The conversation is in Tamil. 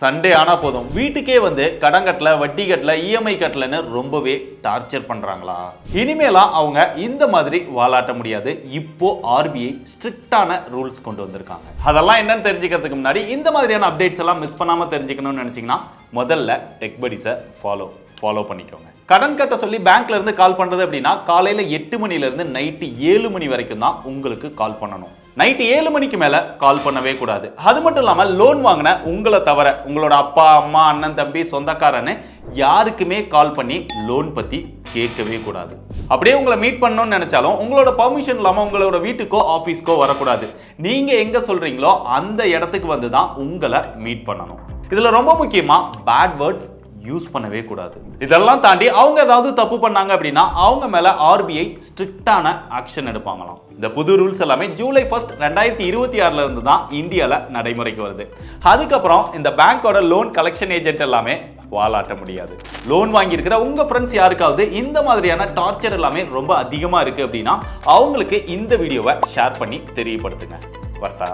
சண்டே ஆனா போதும் வீட்டுக்கே வந்து கடன் கட்டல, வட்டி கட்டல, இஎம்ஐ கட்டலன்னு ரொம்பவே டார்ச்சர் பண்றாங்களா? இனிமேலாம் அவங்க இந்த மாதிரி வாலாட்ட முடியாது. இப்போ ஆர்பிஐ ஸ்ட்ரிக்டான ரூல்ஸ் கொண்டு வந்திருக்காங்க. அதெல்லாம் என்னன்னு தெரிஞ்சுக்கிறதுக்கு முன்னாடி இந்த மாதிரியான அப்டேட்ஸ் எல்லாம் மிஸ் பண்ணாம தெரிஞ்சுக்கணும்னு நினைச்சீங்கன்னா முதல்ல டெக் படீஸை ஃபாலோ பண்ணிக்கோங்க. கடன் கட்ட சொல்லி பேங்க்ல இருந்து கால் பண்றது அப்படின்னா காலையில 8 மணில இருந்து நைட்டு 7 மணி வரைக்கும் தான் உங்களுக்கு கால் பண்ணணும். நைட்டு 7 மணிக்கு மேல கால் பண்ணவே கூடாது. அது மட்டும் இல்லாம லோன் வாங்கின உங்களை தவிர உங்களோட அப்பா, அம்மா, அண்ணன், தம்பி, சொந்தக்காரன்னு யாருக்குமே கால் பண்ணி லோன் பத்தி கேட்கவே கூடாது. அப்படியே உங்களை மீட் பண்ணணும்னு நினைச்சாலும் உங்களோட பர்மிஷன் இல்லாம உங்களோட வீட்டுக்கோ ஆபீஸ்க்கோ வரக்கூடாது. நீங்க எங்க சொல்றீங்களோ அந்த இடத்துக்கு வந்து தான் உங்களை மீட் பண்ணணும். இதுல ரொம்ப முக்கியமா பேட் வேர்ட்ஸ் யூஸ் பண்ணவே கூடாது. இதெல்லாம் தாண்டி அவங்க ஏதாவது தப்பு பண்ணாங்க அப்படின்னா அவங்க மேல ஆர்பிஐ ஸ்ட்ரிக்டான ஆக்ஷன் எடுப்பாங்களாம். இந்த புது ரூல்ஸ் எல்லாமே ஜூலை 1, 2026 இருந்து தான் இந்தியால நடைமுறைக்கு வருது. அதுக்கப்புறம் இந்த பேங்கோட லோன் கலெக்ஷன் ஏஜென்ட் எல்லாமே வாலாட்ட முடியாது. லோன் வாங்கியிருக்கிற உங்க ஃப்ரெண்ட்ஸ் யாருக்காவது இந்த மாதிரியான டார்ச்சர் எல்லாமே ரொம்ப அதிகமா இருக்கு அப்படின்னா அவங்களுக்கு இந்த வீடியோவை ஷேர் பண்ணி தெரியப்படுத்துங்க. வரட்டா?